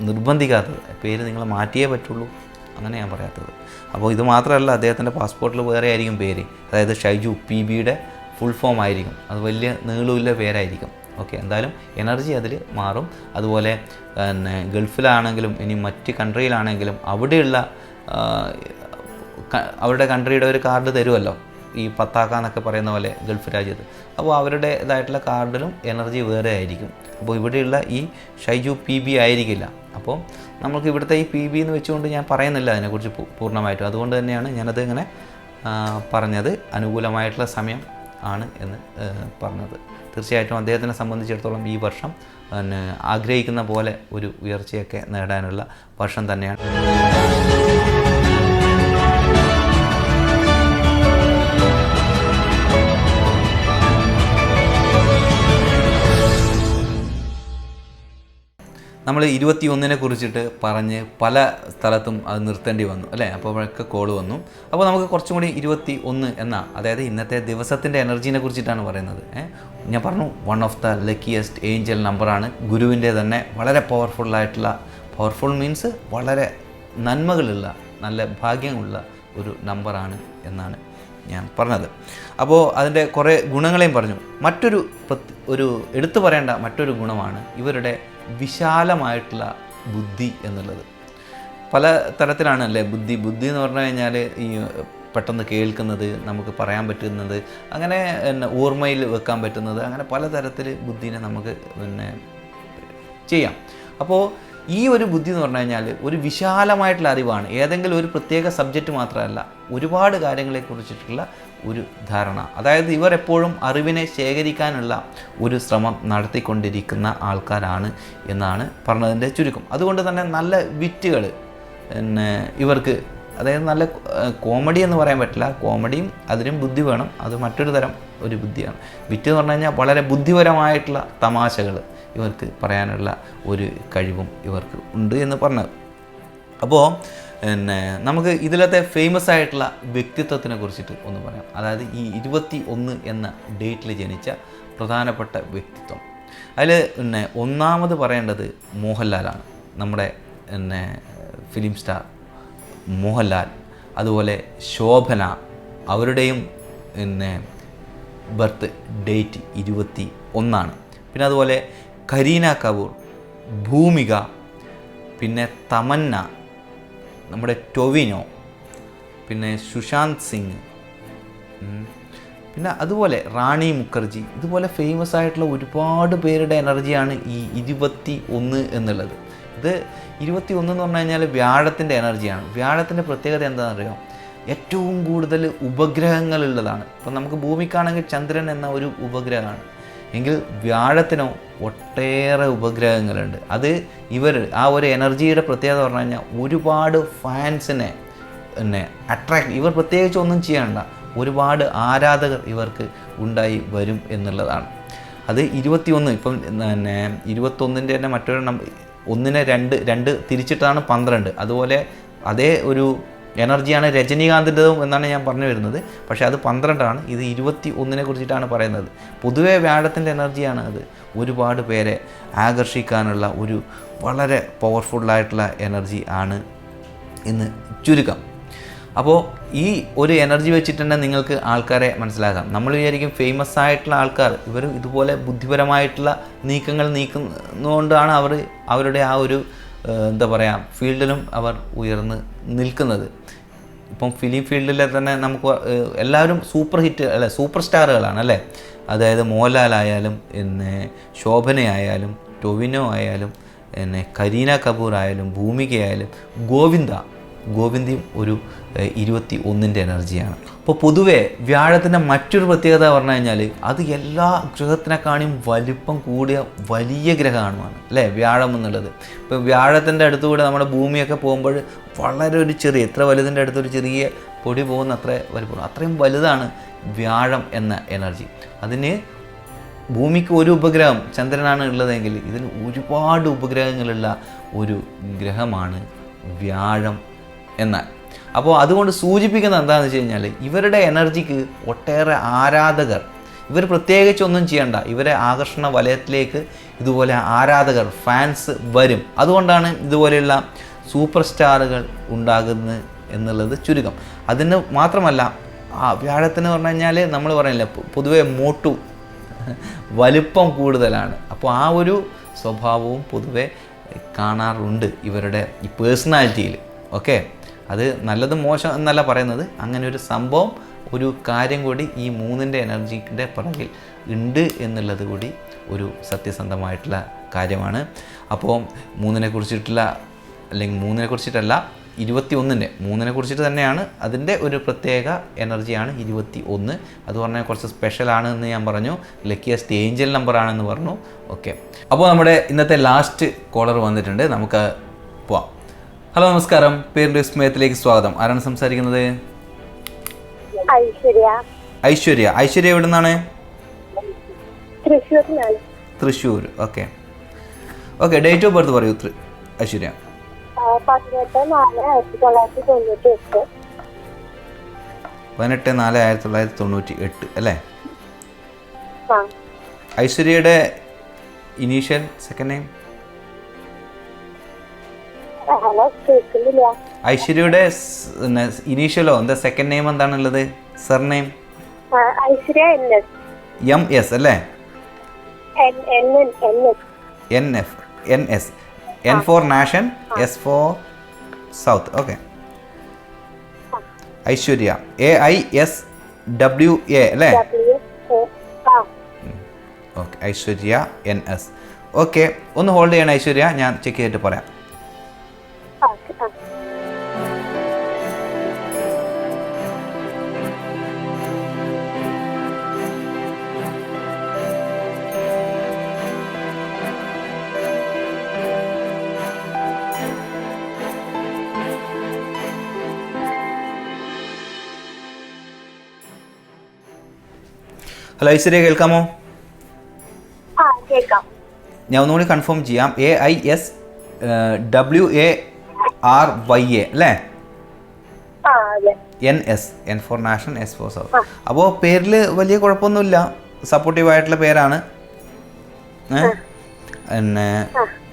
നിർബന്ധിക്കാത്തത്. പേര് നിങ്ങൾ മാറ്റിയേ പറ്റുള്ളൂ അങ്ങനെ ഞാൻ പറയാത്തത്. അപ്പോൾ ഇത് മാത്രമല്ല, അദ്ദേഹത്തിൻ്റെ പാസ്പോർട്ടിൽ വേറെ ആയിരിക്കും പേര്. അതായത് ഷൈജു PBയുടെ ഫുൾ ഫോം ആയിരിക്കും, അത് വലിയ നീളമുള്ള പേരായിരിക്കും. ഓക്കെ, എന്തായാലും എനർജി അതിൽ മാറും. അതുപോലെ പിന്നെ ഗൾഫിലാണെങ്കിലും ഇനി മറ്റ് കൺട്രിയിലാണെങ്കിലും അവിടെയുള്ള അവരുടെ കൺട്രിയുടെ ഒരു കാർഡ് തരുമല്ലോ, ഈ പത്താക്ക എന്നൊക്കെ പറയുന്ന പോലെ ഗൾഫ് രാജ്യത്ത്. അപ്പോൾ അവരുടേതായിട്ടുള്ള കാർഡിലും എനർജി വേറെ ആയിരിക്കും. അപ്പോൾ ഇവിടെയുള്ള ഈ ഷൈജു PB ആയിരിക്കില്ല. അപ്പോൾ നമുക്ക് ഇവിടുത്തെ ഈ PB എന്ന് വെച്ചുകൊണ്ട് ഞാൻ പറയുന്നില്ല അതിനെക്കുറിച്ച് പൂർണ്ണമായിട്ടും. അതുകൊണ്ട് തന്നെയാണ് ഞാനത് ഇങ്ങനെ പറഞ്ഞത്, അനുകൂലമായിട്ടുള്ള സമയം ആണ് എന്ന് പറഞ്ഞത്. തീർച്ചയായിട്ടും അദ്ദേഹത്തിനെ സംബന്ധിച്ചിടത്തോളം ഈ വർഷം പിന്നെ ആഗ്രഹിക്കുന്ന പോലെ ഒരു ഉയർച്ചയൊക്കെ നേടാനുള്ള വർഷം തന്നെയാണ്. നമ്മൾ 21-നെ കുറിച്ചിട്ട് പറഞ്ഞ് പല സ്ഥലത്തും അത് നിർത്തേണ്ടി വന്നു അല്ലേ, അപ്പോൾ അവിടെയൊക്കെ കോൾ വന്നു. അപ്പോൾ നമുക്ക് കുറച്ചും കൂടി 21 എന്ന, അതായത് ഇന്നത്തെ ദിവസത്തിൻ്റെ എനർജീനെ കുറിച്ചിട്ടാണ് പറയുന്നത്. ഞാൻ പറഞ്ഞു 1 ഓഫ് ദ ലക്കിയസ്റ്റ് ഏഞ്ചൽ നമ്പറാണ്, ഗുരുവിൻ്റെ തന്നെ വളരെ പവർഫുള്ളായിട്ടുള്ള, പവർഫുൾ മീൻസ് വളരെ നന്മകളുള്ള, നല്ല ഭാഗ്യമുള്ള ഒരു നമ്പറാണ് എന്നാണ് ഞാൻ പറഞ്ഞത്. അപ്പോൾ അതിൻ്റെ കുറേ ഗുണങ്ങളെയും പറഞ്ഞു. മറ്റൊരു എടുത്തു പറയേണ്ട മറ്റൊരു ഗുണമാണ് ഇവരുടെ വിശാലമായിട്ടുള്ള ബുദ്ധി എന്നുള്ളത്. പല തരത്തിലാണല്ലേ ബുദ്ധി എന്ന് പറഞ്ഞു കഴിഞ്ഞാൽ ഈ പെട്ടെന്ന് കേൾക്കുന്നത്, നമുക്ക് പറയാൻ പറ്റുന്നത്, അങ്ങനെ ഓർമ്മയിൽ വെക്കാൻ പറ്റുന്നത്, അങ്ങനെ പലതരത്തിൽ ബുദ്ധിനെ നമുക്ക് ചെയ്യാം. അപ്പോൾ ഈ ഒരു ബുദ്ധി എന്ന് പറഞ്ഞു കഴിഞ്ഞാൽ ഒരു വിശാലമായിട്ടുള്ള അറിവാണ്. ഏതെങ്കിലും ഒരു പ്രത്യേക സബ്ജക്റ്റ് മാത്രമല്ല, ഒരുപാട് കാര്യങ്ങളെക്കുറിച്ചിട്ടുള്ള ഒരു ധാരണ. അതായത് ഇവർ എപ്പോഴും അറിവിനെ ശേഖരിക്കാനുള്ള ഒരു ശ്രമം നടത്തിക്കൊണ്ടിരിക്കുന്ന ആൾക്കാരാണ് എന്നാണ് പറഞ്ഞതിൻ്റെ ചുരുക്കം. അതുകൊണ്ട് തന്നെ നല്ല വിറ്റുകൾ ഇവർക്ക്, അതായത് നല്ല കോമഡി എന്ന് പറയാൻ പറ്റില്ല, കോമഡിയും അതിനും ബുദ്ധി വേണം, അത് മറ്റൊരു തരം ഒരു ബുദ്ധിയാണ്. വിറ്റ് എന്ന് പറഞ്ഞു കഴിഞ്ഞാൽ വളരെ ബുദ്ധിപരമായിട്ടുള്ള തമാശകൾ ഇവർക്ക് പറയാനുള്ള ഒരു കഴിവും ഇവർക്ക് ഉണ്ട് എന്ന് പറഞ്ഞത്. അപ്പോൾ നമുക്ക് ഇതിലത്തെ ഫേമസ് ആയിട്ടുള്ള വ്യക്തിത്വത്തിനെ കുറിച്ചിട്ട് ഒന്ന് പറയാം. അതായത് ഈ 21 എന്ന ഡേറ്റിൽ ജനിച്ച പ്രധാനപ്പെട്ട വ്യക്തിത്വം. അതിൽ ഒന്നാമത് പറയേണ്ടത് മോഹൻലാലാണ്. നമ്മുടെ ഫിലിം സ്റ്റാർ മോഹൻലാൽ, അതുപോലെ ശോഭന, അവരുടെയും ബർത്ത് ഡേറ്റ് 21. പിന്നെ അതുപോലെ കരീന കപൂർ, ഭൂമിക, പിന്നെ തമന്ന, നമ്മുടെ ടൊവിനോ, പിന്നെ സുശാന്ത് സിംഗ്, പിന്നെ അതുപോലെ റാണി മുഖർജി, ഇതുപോലെ ഫേമസ് ആയിട്ടുള്ള ഒരുപാട് പേരുടെ എനർജിയാണ് ഈ 21 എന്നുള്ളത്. ഇത് 21 എന്ന് പറഞ്ഞു കഴിഞ്ഞാൽ വ്യാഴത്തിൻ്റെ എനർജിയാണ്. വ്യാഴത്തിൻ്റെ പ്രത്യേകത എന്താണെന്നറിയാം, ഏറ്റവും കൂടുതൽ ഉപഗ്രഹങ്ങളുള്ളതാണ്. ഇപ്പം നമുക്ക് ഭൂമിക്കാണെങ്കിൽ ചന്ദ്രൻ എന്ന ഒരു ഉപഗ്രഹമാണ്, എങ്കിൽ വ്യാഴത്തിനോ ഒട്ടേറെ ഉപഗ്രഹങ്ങളുണ്ട്. അത് ആ ഒരു എനർജിയുടെ പ്രത്യേകത പറഞ്ഞു കഴിഞ്ഞാൽ ഒരുപാട് ഫാൻസിനെ അട്രാക്ട്, ഇവർ പ്രത്യേകിച്ച് ഒന്നും ചെയ്യണ്ട, ഒരുപാട് ആരാധകർ ഇവർക്ക് ഉണ്ടായി വരും എന്നുള്ളതാണ്. അത് 21, ഇപ്പം 21-ൻ്റെ തന്നെ മറ്റൊരു നമ്പർ, 1-നെ 2 തിരിച്ചിട്ടാണ് 12. അതുപോലെ അതേ ഒരു എനർജിയാണ് രജനീകാന്തിൻ്റെതും എന്നാണ് ഞാൻ പറഞ്ഞു വരുന്നത്. പക്ഷേ അത് 12ആണ്, ഇത് 21-നെ കുറിച്ചിട്ടാണ് പറയുന്നത്. പൊതുവേ വ്യാഴത്തിൻ്റെ എനർജിയാണ് അത്. ഒരുപാട് പേരെ ആകർഷിക്കാനുള്ള ഒരു വളരെ പവർഫുള്ളായിട്ടുള്ള എനർജി ആണ് എന്ന് ചുരുക്കം. അപ്പോൾ ഈ ഒരു എനർജി വെച്ചിട്ട് തന്നെ നിങ്ങൾക്ക് ആൾക്കാരെ മനസ്സിലാക്കാം. നമ്മൾ വിചാരിക്കും ഫേമസ് ആയിട്ടുള്ള ആൾക്കാർ ഇവർ ഇതുപോലെ ബുദ്ധിപരമായിട്ടുള്ള നീക്കങ്ങൾ നീക്കുന്നതുകൊണ്ടാണ് അവരുടെ ആ ഒരു എന്താ പറയുക ഫീൽഡിലും അവർ ഉയർന്ന് നിൽക്കുന്നത്. ഇപ്പം ഫിലിം ഫീൽഡിലെ തന്നെ നമുക്ക് എല്ലാവരും സൂപ്പർ സ്റ്റാറുകളാണ് അല്ലേ. അതായത് മോഹൻലാലായാലും ശോഭനയായാലും ടൊവിനോ ആയാലും കരീന കപൂർ ആയാലും ഭൂമികയായാലും ഗോവിന്ദയും ഒരു 21-ൻ്റെ എനർജിയാണ്. അപ്പോൾ പൊതുവേ വ്യാഴത്തിൻ്റെ മറ്റൊരു പ്രത്യേകത പറഞ്ഞു കഴിഞ്ഞാൽ അത് എല്ലാ ഗ്രഹത്തിനെക്കാളും വലിപ്പം കൂടിയ വലിയ ഗ്രഹമാണ് അല്ലേ വ്യാഴം എന്നുള്ളത്. ഇപ്പോൾ വ്യാഴത്തിൻ്റെ അടുത്തുകൂടെ നമ്മുടെ ഭൂമിയൊക്കെ പോകുമ്പോൾ വളരെ ഒരു ചെറിയ, എത്ര വലുതിൻ്റെ അടുത്തൊരു ചെറിയ പൊടി പോകുന്ന അത്ര വലിപ്പം, അത്രയും വലുതാണ് വ്യാഴം എന്ന എനർജി. അതിന് ഭൂമിക്ക് ഒരു ഉപഗ്രഹം ചന്ദ്രനാണ് ഉള്ളതെങ്കിൽ ഇതിന് ഒരുപാട് ഉപഗ്രഹങ്ങളുള്ള ഒരു ഗ്രഹമാണ് വ്യാഴം എന്നാൽ. അപ്പോൾ അതുകൊണ്ട് സൂചിപ്പിക്കുന്നത് എന്താണെന്ന് വെച്ച് കഴിഞ്ഞാൽ ഇവരുടെ എനർജിക്ക് ഒട്ടേറെ ആരാധകർ, ഇവർ പ്രത്യേകിച്ചൊന്നും ചെയ്യണ്ട, ഇവരെ ആകർഷണ വലയത്തിലേക്ക് ഇതുപോലെ ആരാധകർ ഫാൻസ് വരും. അതുകൊണ്ടാണ് ഇതുപോലെയുള്ള സൂപ്പർ സ്റ്റാറുകൾ ഉണ്ടാകുന്നത് എന്നുള്ളത് ചുരുക്കം. അതിന് മാത്രമല്ല വ്യാഴത്തിന് പറഞ്ഞു കഴിഞ്ഞാൽ നമ്മൾ പറയില്ല പൊതുവെ മോട്ടു വലുപ്പം കൂടുതലാണ്. അപ്പോൾ ആ ഒരു സ്വഭാവവും പൊതുവെ കാണാറുണ്ട് ഇവരുടെ ഈ പേഴ്സണാലിറ്റിയിൽ. ഓക്കെ, അത് നല്ലത് മോശം എന്നല്ല പറയുന്നത്, അങ്ങനെ ഒരു സംഭവം ഒരു കാര്യം കൂടി ഈ 3ൻ്റെ എനർജിൻ്റെ പുറകിൽ ഉണ്ട് എന്നുള്ളത് കൂടി ഒരു സത്യസന്ധമായിട്ടുള്ള കാര്യമാണ്. അപ്പോൾ 3നെ കുറിച്ചിട്ടുള്ള അല്ലെങ്കിൽ 3നെ കുറിച്ചിട്ടല്ല 21ൻ്റെ 3നെ കുറിച്ചിട്ട് തന്നെയാണ്. അതിൻ്റെ ഒരു പ്രത്യേക എനർജിയാണ് 21. അത് പറഞ്ഞാൽ കുറച്ച് സ്പെഷ്യലാണ് എന്ന് ഞാൻ പറഞ്ഞു. ലക്കിയസ്റ്റ് ഏഞ്ചൽ നമ്പറാണെന്ന് പറഞ്ഞു. ഓക്കെ, അപ്പോൾ നമ്മുടെ ഇന്നത്തെ ലാസ്റ്റ് കോളർ വന്നിട്ടുണ്ട്, നമുക്ക് പോവാം. ഹലോ, നമസ്കാരം. പേരിൻ്റെ വിസ്മയത്തിലേക്ക് സ്വാഗതം. ആരാണ് സംസാരിക്കുന്നത്? ഐശ്വര്യ. ഐശ്വര്യ എവിടെ നിന്നാണ്? Thrissur. Okay, date of birth പറയൂ ഐശ്വര്യ. 18/4/1998 അല്ലേ? ഐശ്വര്യയുടെ ഇനീഷ്യൽ സെക്കൻഡ് നെയിം? ഐശ്വര്യയുടെ ഇനീഷ്യലോ എന്താ സെക്കൻഡ് നെയിം എന്താണുള്ളത്? സർനെയിം? MS അല്ലേ? NS. N for nation, S for south. Okay. Aishwarya AISWA അല്ലേ? Okay, Aishwarya NS. ഓക്കെ, ഒന്ന് ഹോൾഡ് ചെയ്യണം ഐശ്വര്യ, ഞാൻ ചെക്ക് ചെയ്തിട്ട് പറയാം. ഹലോ ഐശ്വര്യ, കേൾക്കാമോ? ഞാൻ ഒന്നുകൂടി കൺഫേം ചെയ്യാം. AISWARYA അല്ലേ? NS, N for nation, S for south. അപ്പോൾ പേരിൽ വലിയ കുഴപ്പമൊന്നുമില്ല, സപ്പോർട്ടീവായിട്ടുള്ള പേരാണ്. പിന്നെ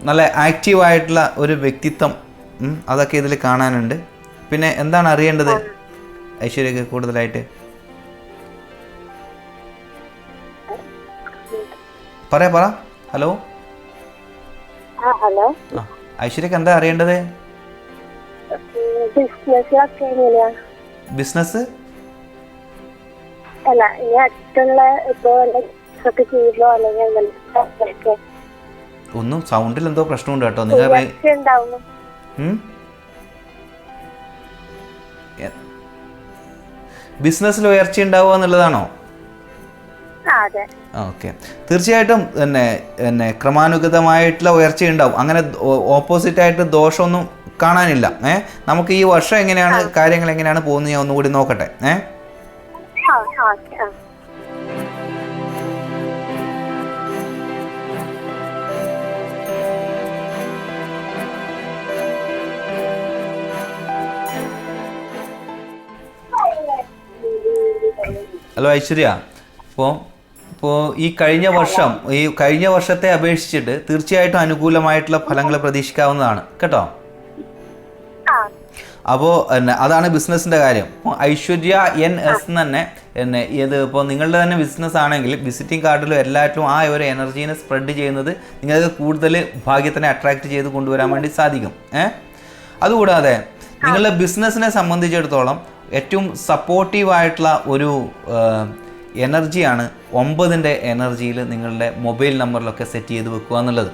നല്ല ആക്റ്റീവായിട്ടുള്ള ഒരു വ്യക്തിത്വം അതൊക്കെ ഇതിൽ കാണാനുണ്ട്. പിന്നെ എന്താണ് അറിയേണ്ടത് ഐശ്വര്യക്ക് കൂടുതലായിട്ട്? പറ. ഹലോ ഐശ്വര്യക്ക് എന്താ അറിയേണ്ടത്? ബിസിനസ് ഒന്നും സൗണ്ടിൽ എന്തോ പ്രശ്നമുണ്ട് കേട്ടോ. നിങ്ങൾ ബിസിനസ്സിൽ ഉയർച്ച ഉണ്ടാവുക എന്നുള്ളതാണോ? ഓക്കെ, തീർച്ചയായിട്ടും തന്നെ ക്രമാനുഗതമായിട്ടുള്ള ഉയർച്ച ഉണ്ടാവും. അങ്ങനെ ഓപ്പോസിറ്റായിട്ട് ദോഷമൊന്നും കാണാനില്ല. നമുക്ക് ഈ വർഷം എങ്ങനെയാണ് കാര്യങ്ങൾ എങ്ങനെയാണ് പോകുന്നത് ഞാൻ ഒന്നുകൂടി നോക്കട്ടെ. ഹലോ ഐശ്വര്യ, ഇപ്പോൾ ഈ കഴിഞ്ഞ വർഷത്തെ അപേക്ഷിച്ചിട്ട് തീർച്ചയായിട്ടും അനുകൂലമായിട്ടുള്ള ഫലങ്ങൾ പ്രതീക്ഷിക്കാവുന്നതാണ് കേട്ടോ. അപ്പോൾ അതാണ് ബിസിനസ്സിൻ്റെ കാര്യം. ഇപ്പോൾ ഐശ്വര്യ NS തന്നെ ഇത് ഇപ്പോൾ നിങ്ങളുടെ തന്നെ ബിസിനസ് ആണെങ്കിൽ വിസിറ്റിംഗ് കാർഡിലും എല്ലാറ്റിലും ആ ഒരു എനർജീനെ സ്പ്രെഡ് ചെയ്യുന്നത് നിങ്ങൾക്ക് കൂടുതൽ ഭാഗ്യത്തിനെ അട്രാക്റ്റ് ചെയ്ത് കൊണ്ടുവരാൻ വേണ്ടി സാധിക്കും. അതുകൂടാതെ നിങ്ങളുടെ ബിസിനസ്സിനെ സംബന്ധിച്ചിടത്തോളം ഏറ്റവും സപ്പോർട്ടീവായിട്ടുള്ള ഒരു എനർജിയാണ് 9ൻ്റെ എനർജിയിൽ നിങ്ങളുടെ മൊബൈൽ നമ്പറിലൊക്കെ സെറ്റ് ചെയ്ത് വെക്കുക എന്നുള്ളത്.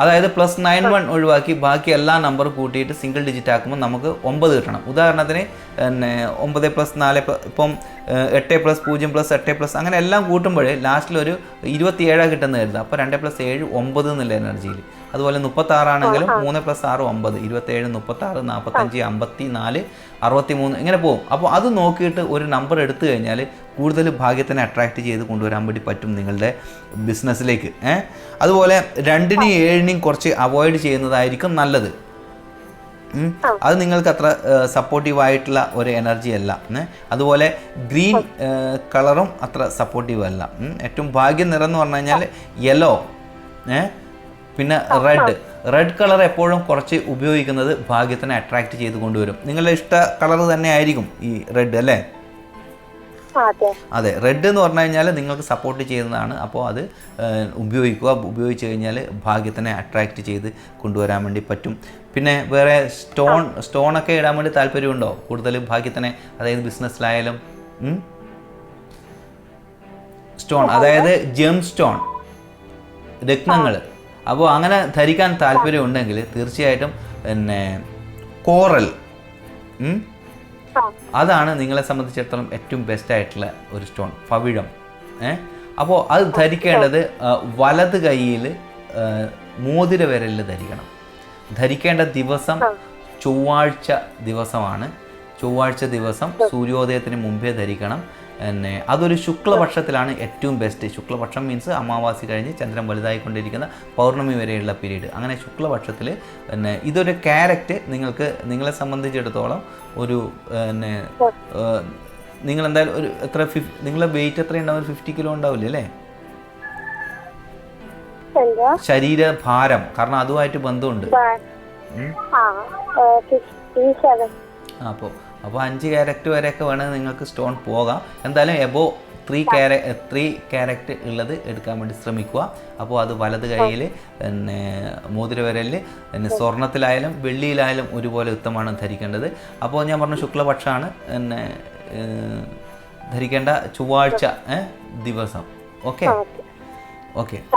അതായത് +91 ഒഴിവാക്കി ബാക്കി എല്ലാ നമ്പർ കൂട്ടിയിട്ട് സിംഗിൾ ഡിജിറ്റ് ആക്കുമ്പോൾ നമുക്ക് 9 കിട്ടണം. ഉദാഹരണത്തിന് 9+4 ഇപ്പം 8+0+8+ അങ്ങനെ എല്ലാം കൂട്ടുമ്പോൾ ലാസ്റ്റിൽ ഒരു 27 കിട്ടുന്ന കരുതുക. അപ്പോൾ 2+7 9 എന്നുള്ള എനർജിയിൽ. അതുപോലെ 36 ആണെങ്കിലും 3+6 9, 27 36 45 54 63 ഇങ്ങനെ പോകും. അപ്പോൾ അത് നോക്കിയിട്ട് ഒരു നമ്പർ എടുത്തു കഴിഞ്ഞാൽ കൂടുതൽ ഭാഗ്യത്തിനെ അട്രാക്റ്റ് ചെയ്ത് കൊണ്ടുവരാൻ വേണ്ടി പറ്റും നിങ്ങളുടെ ബിസിനസ്സിലേക്ക്. അതുപോലെ 2നെയും 7നെയും കുറച്ച് അവോയ്ഡ് ചെയ്യുന്നതായിരിക്കും നല്ലത്. അത് നിങ്ങൾക്ക് അത്ര സപ്പോർട്ടീവായിട്ടുള്ള ഒരു എനർജി അല്ല. അതുപോലെ ഗ്രീൻ കളറും അത്ര സപ്പോർട്ടീവ് അല്ല. ഏറ്റവും ഭാഗ്യ നിറം എന്ന് പറഞ്ഞു കഴിഞ്ഞാൽ യെല്ലോ, പിന്നെ റെഡ് കളർ എപ്പോഴും കുറച്ച് ഉപയോഗിക്കുന്നത് ഭാഗ്യത്തിനെ അട്രാക്റ്റ് ചെയ്ത് കൊണ്ടുവരും. നിങ്ങളുടെ ഇഷ്ട കളർ തന്നെ ആയിരിക്കും ഈ റെഡ് അല്ലേ? അതെ, റെഡ് എന്ന് പറഞ്ഞു കഴിഞ്ഞാൽ നിങ്ങൾക്ക് സപ്പോർട്ട് ചെയ്യുന്നതാണ്. അപ്പോൾ അത് ഉപയോഗിക്കുക. ഉപയോഗിച്ച് കഴിഞ്ഞാൽ ഭാഗ്യത്തിനെ അട്രാക്റ്റ് ചെയ്ത് കൊണ്ടുവരാൻ വേണ്ടി പറ്റും. പിന്നെ വേറെ സ്റ്റോണൊക്കെ ഇടാൻ വേണ്ടി താല്പര്യമുണ്ടോ കൂടുതൽ ഭാഗ്യത്തിനെ? അതായത് ബിസിനസ്സിലായാലും സ്റ്റോൺ, അതായത് ജെം സ്റ്റോൺ, രത്നങ്ങൾ. അപ്പോൾ അങ്ങനെ ധരിക്കാൻ താല്പര്യമുണ്ടെങ്കിൽ തീർച്ചയായിട്ടും പിന്നെ കോറൽ അതാണ് നിങ്ങളെ സംബന്ധിച്ചിടത്തോളം ഏറ്റവും ബെസ്റ്റ് ആയിട്ടുള്ള ഒരു സ്റ്റോൺ, പവിഴം. അപ്പോൾ അത് ധരിക്കേണ്ടത് വലത് കൈയിൽ മോതിര വിരലിൽ ധരിക്കണം. ധരിക്കേണ്ട ദിവസം ചൊവ്വാഴ്ച ദിവസമാണ്. ചൊവ്വാഴ്ച ദിവസം സൂര്യോദയത്തിന് മുമ്പേ ധരിക്കണം. പിന്നെ അതൊരു ശുക്ലപക്ഷത്തിലാണ് ഏറ്റവും ബെസ്റ്റ്. ശുക്ലപക്ഷം മീൻസ് അമാവാസി കഴിഞ്ഞ് ചന്ദ്രൻ വലുതായിക്കൊണ്ടിരിക്കുന്ന പൗർണമി വരെയുള്ള പീരീഡ്. അങ്ങനെ ശുക്ലപക്ഷത്തിൽ പിന്നെ ഇതൊരു ക്യാരക്റ്റ് നിങ്ങൾക്ക് നിങ്ങളെ സംബന്ധിച്ചിടത്തോളം ഒരു പിന്നെ നിങ്ങളെന്തായാലും ഒരു എത്ര നിങ്ങളെ വെയിറ്റ് എത്ര ഉണ്ടാവും? 50 കിലോ ഉണ്ടാവില്ലേ അല്ലേ? ശരീരഭാരം, കാരണം അതുമായിട്ട് ബന്ധമുണ്ട്. അപ്പോൾ 5 ക്യാരറ്റ് വരെയൊക്കെ വേണമെങ്കിൽ നിങ്ങൾക്ക് സ്റ്റോൺ പോകാം. എന്തായാലും എബോ 3 ക്യാരറ്റ് ഉള്ളത് എടുക്കാൻ വേണ്ടി ശ്രമിക്കുക. അപ്പോൾ അത് വലത് കൈയിൽ പിന്നെ മോതിര വിരലിൽ പിന്നെ സ്വർണത്തിലായാലും വെള്ളിയിലായാലും ഒരുപോലെ ഉത്തമമാണ് ധരിക്കേണ്ടത്. അപ്പോൾ ഞാൻ പറഞ്ഞു ശുക്ലപക്ഷമാണ് പിന്നെ ധരിക്കേണ്ട ചൊവ്വാഴ്ച ദിവസം. ഓക്കെ.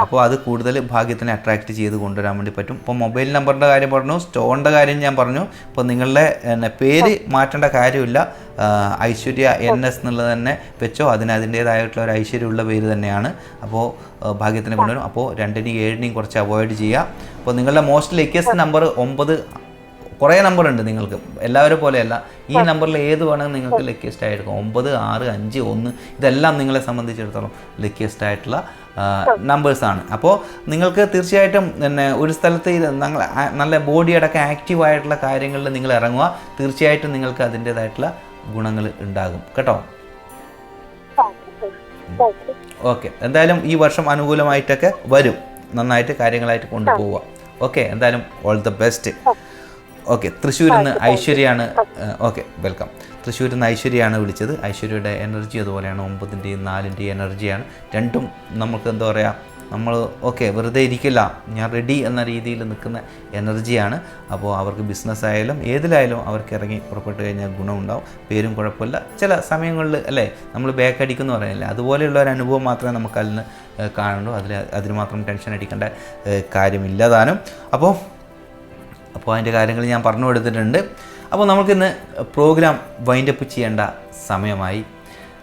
അപ്പോൾ അത് കൂടുതൽ ഭാഗ്യത്തിനെ അട്രാക്റ്റ് ചെയ്ത് കൊണ്ടുവരാൻ വേണ്ടി പറ്റും. ഇപ്പോൾ മൊബൈൽ നമ്പറിൻ്റെ കാര്യം പറഞ്ഞു, സ്റ്റോണിൻ്റെ കാര്യം ഞാൻ പറഞ്ഞു. ഇപ്പോൾ നിങ്ങളുടെ പേര് മാറ്റേണ്ട കാര്യമില്ല. ഐശ്വര്യ NS എന്നുള്ളത് തന്നെ വെച്ചോ. അതിൻ്റേതായിട്ടുള്ള ഒരു ഐശ്വര്യമുള്ള പേര് തന്നെയാണ്. അപ്പോൾ ഭാഗ്യത്തിനെ കൊണ്ടുവരും. അപ്പോൾ 2നെയും 7നെയും കുറച്ച് അവോയ്ഡ് ചെയ്യുക. അപ്പോൾ നിങ്ങളുടെ മോസ്റ്റ് ലക്കിയസ്റ്റ് നമ്പർ 9. കുറേ നമ്പർ ഉണ്ട് നിങ്ങൾക്ക്, എല്ലാവരും പോലെയല്ല. ഈ നമ്പറിൽ ഏത് വേണമെങ്കിൽ നിങ്ങൾക്ക് ലക്കിയസ്റ്റ് ആയിരിക്കും. 9, 6, 5, 1 ഇതെല്ലാം നിങ്ങളെ സംബന്ധിച്ചിടത്തോളം ലക്കിയസ്റ്റ് ആയിട്ടുള്ള നമ്പേഴ്സാണ്. അപ്പോൾ നിങ്ങൾക്ക് തീർച്ചയായിട്ടും പിന്നെ ഒരു സ്ഥലത്ത് നല്ല ബോഡിയടക്കം ആക്റ്റീവായിട്ടുള്ള കാര്യങ്ങളിൽ നിങ്ങൾ ഇറങ്ങുക. തീർച്ചയായിട്ടും നിങ്ങൾക്ക് അതിൻ്റേതായിട്ടുള്ള ഗുണങ്ങൾ ഉണ്ടാകും കേട്ടോ. ഓക്കെ, എന്തായാലും ഈ വർഷം അനുകൂലമായിട്ടൊക്കെ വരും. നന്നായിട്ട് കാര്യങ്ങളായിട്ട് കൊണ്ടുപോവുക. ഓക്കെ, എന്തായാലും ഓൾ ദ ബെസ്റ്റ്. ഓക്കെ, തൃശ്ശൂരിൽ നിന്ന് ഐശ്വര്യയാണ്. Okay, welcome. തൃശ്ശൂരിൽ നിന്ന് ഐശ്വര്യയാണ് വിളിച്ചത്. ഐശ്വര്യയുടെ എനർജി അതുപോലെയാണ്, 9ൻ്റെയും 4ൻ്റെയും എനർജിയാണ്. രണ്ടും നമുക്ക് എന്താ പറയുക, നമ്മൾ ഓക്കെ വെറുതെ ഇരിക്കില്ല, ഞാൻ റെഡി എന്ന രീതിയിൽ നിൽക്കുന്ന എനർജിയാണ്. അപ്പോൾ അവർക്ക് ബിസിനസ് ആയാലും ഏതിലായാലും അവർക്ക് ഇറങ്ങി പുറപ്പെട്ട് കഴിഞ്ഞാൽ ഗുണമുണ്ടാവും. പേരും കുഴപ്പമില്ല. ചില സമയങ്ങളിൽ അല്ലേ നമ്മൾ ബാക്ക് അടിക്കുമെന്ന് പറയുന്നില്ലേ, അതുപോലെയുള്ള ഒരു അനുഭവം മാത്രമേ നമുക്ക് അതിൽ നിന്ന് കാണുള്ളൂ. അതിന് മാത്രം ടെൻഷൻ അടിക്കേണ്ട കാര്യമില്ലതാനും. അപ്പോൾ അതിൻ്റെ കാര്യങ്ങൾ ഞാൻ പറഞ്ഞു കൊടുത്തിട്ടുണ്ട്. അപ്പോൾ നമുക്കിന്ന് പ്രോഗ്രാം വൈൻഡപ്പ് ചെയ്യേണ്ട സമയമായി.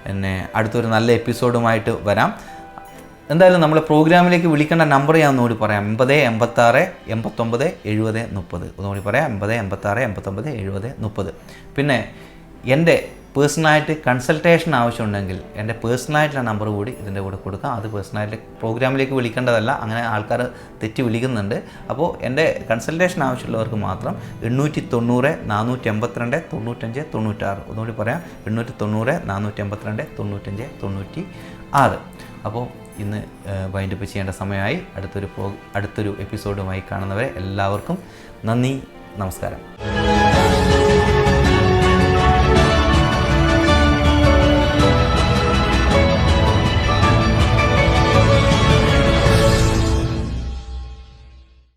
പിന്നെ അടുത്തൊരു നല്ല എപ്പിസോഡുമായിട്ട് വരാം. എന്തായാലും നമ്മളെ പ്രോഗ്രാമിലേക്ക് വിളിക്കേണ്ട നമ്പർ ഞാൻ ഒന്നുകൂടി പറയാം. 80 86 89 70 30. ഒന്നുകൂടി പറയാം, 80 86 89 70 30. പിന്നെ എൻ്റെ പേഴ്സണലായിട്ട് കൺസൾട്ടേഷൻ ആവശ്യമുണ്ടെങ്കിൽ എൻ്റെ പേഴ്സണലായിട്ടുള്ള നമ്പർ കൂടി ഇതിൻ്റെ കൂടെ കൊടുക്കാം. അത് പേഴ്സണലായിട്ട് പ്രോഗ്രാമിലേക്ക് വിളിക്കേണ്ടതല്ല, അങ്ങനെ ആൾക്കാർ തെറ്റി വിളിക്കുന്നുണ്ട്. അപ്പോൾ എൻ്റെ കൺസൾട്ടേഷൻ ആവശ്യമുള്ളവർക്ക് മാത്രം 890 482 95 96. ഒന്നുകൂടി പറയാം, 890 482 95 96. അപ്പോൾ ഇന്ന് വൈൻഡപ്പ് ചെയ്യേണ്ട സമയമായി. അടുത്തൊരു എപ്പിസോഡുമായി കാണുന്നവരെ എല്ലാവർക്കും നന്ദി, നമസ്കാരം.